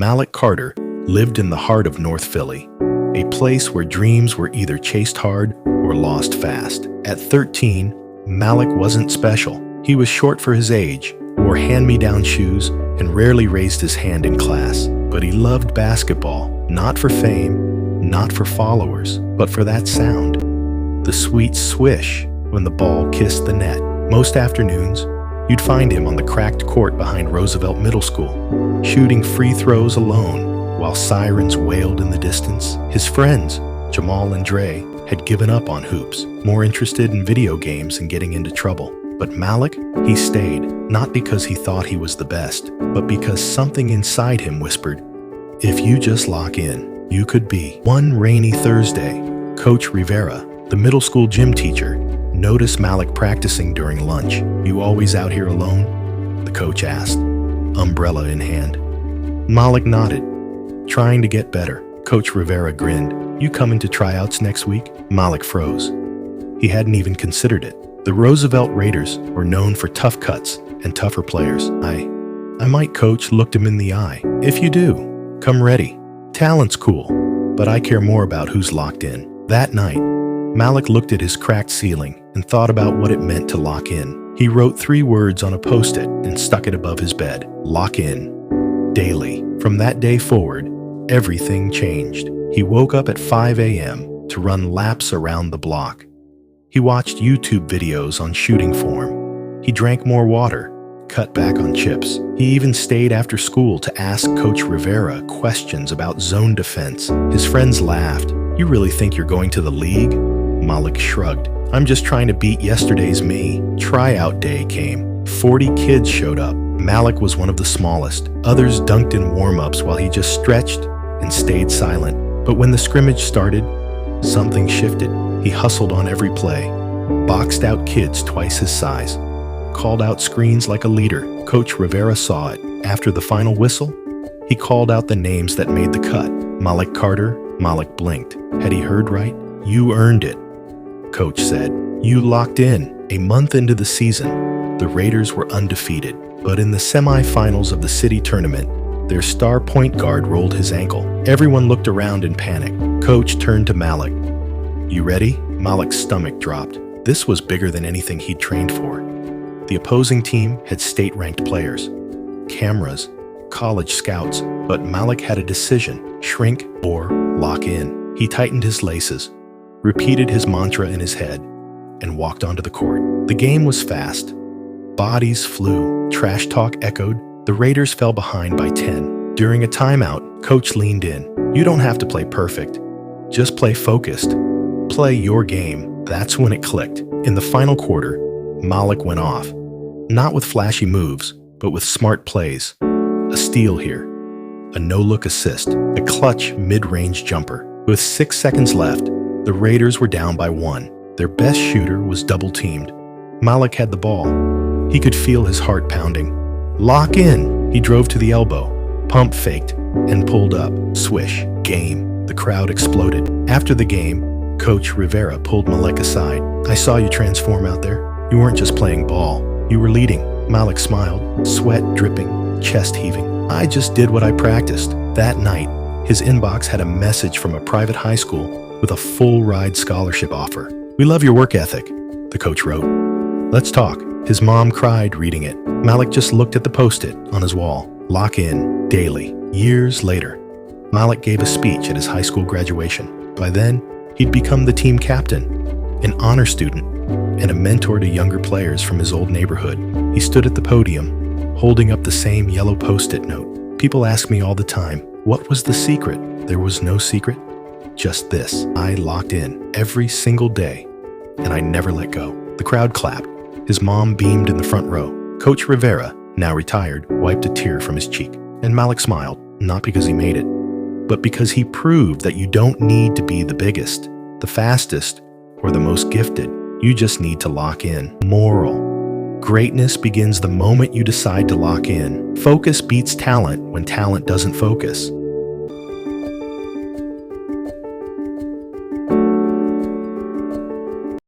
Malik Carter lived in the heart of North Philly, a place where dreams were either chased hard or lost fast. At 13, Malik wasn't special. He was short for his age, wore hand-me-down shoes, and rarely raised his hand in class. But he loved basketball, not for fame, not for followers, but for that sound. The sweet swish when the ball kissed the net. Most afternoons, you'd find him on the cracked court behind Roosevelt Middle School, shooting free throws alone while sirens wailed in the distance. His friends, Jamal and Dre, had given up on hoops, more interested in video games and getting into trouble. But Malik, he stayed, not because he thought he was the best, but because something inside him whispered, if you just lock in, you could be. One rainy Thursday, Coach Rivera, the middle school gym teacher, noticed Malik practicing during lunch. You always out here alone? The coach asked, umbrella in hand. Malik nodded, trying to get better. Coach Rivera grinned. You coming to tryouts next week? Malik froze. He hadn't even considered it. The Roosevelt Raiders were known for tough cuts and tougher players. I might. Coach looked him in the eye. If you do, come ready. Talent's cool, but I care more about who's locked in. That night, Malik looked at his cracked ceiling and thought about what it meant to lock in. He wrote 3 words on a Post-it and stuck it above his bed. Lock in. Daily. From that day forward, everything changed. He woke up at 5 a.m. to run laps around the block. He watched YouTube videos on shooting form. He drank more water, cut back on chips. He even stayed after school to ask Coach Rivera questions about zone defense. His friends laughed. You really think you're going to the league? Malik shrugged. I'm just trying to beat yesterday's me. Tryout day came. 40 kids showed up. Malik was one of the smallest. Others dunked in warm-ups while he just stretched and stayed silent. But when the scrimmage started, something shifted. He hustled on every play, boxed out kids twice his size, called out screens like a leader. Coach Rivera saw it. After the final whistle, he called out the names that made the cut. Malik Carter. Malik blinked. Had he heard right? You earned it, Coach said. You locked in. A month into the season, the Raiders were undefeated. But in the semifinals of the city tournament, their star point guard rolled his ankle. Everyone looked around in panic. Coach turned to Malik. You ready? Malik's stomach dropped. This was bigger than anything he'd trained for. The opposing team had state-ranked players, cameras, college scouts, but Malik had a decision: shrink or lock in. He tightened his laces, repeated his mantra in his head, and walked onto the court. The game was fast. Bodies flew, trash talk echoed. The Raiders fell behind by 10. During a timeout, Coach leaned in. You don't have to play perfect. Just play focused. Play your game. That's when it clicked. In the final quarter, Malik went off. Not with flashy moves, but with smart plays. A steal here, a no-look assist, a clutch mid-range jumper. With 6 seconds left, the Raiders were down by 1. Their best shooter was double-teamed. Malik had the ball. He could feel his heart pounding. Lock in! He drove to the elbow, pump faked, and pulled up. Swish. Game. The crowd exploded. After the game, Coach Rivera pulled Malik aside. I saw you transform out there. You weren't just playing ball. You were leading. Malik smiled, sweat dripping, chest heaving. I just did what I practiced. That night, his inbox had a message from a private high school with a full-ride scholarship offer. We love your work ethic, the coach wrote. Let's talk. His mom cried reading it. Malik just looked at the Post-it on his wall. Lock in. Daily. Years later, Malik gave a speech at his high school graduation. By then, he'd become the team captain, an honor student, and a mentor to younger players from his old neighborhood. He stood at the podium, holding up the same yellow Post-it note. People ask me all the time, what was the secret? There was no secret, just this. I locked in every single day, and I never let go. The crowd clapped. His mom beamed in the front row. Coach Rivera, now retired, wiped a tear from his cheek. And Malik smiled, not because he made it, but because he proved that you don't need to be the biggest, the fastest, or the most gifted. You just need to lock in. Moral. Greatness begins the moment you decide to lock in. Focus beats talent when talent doesn't focus.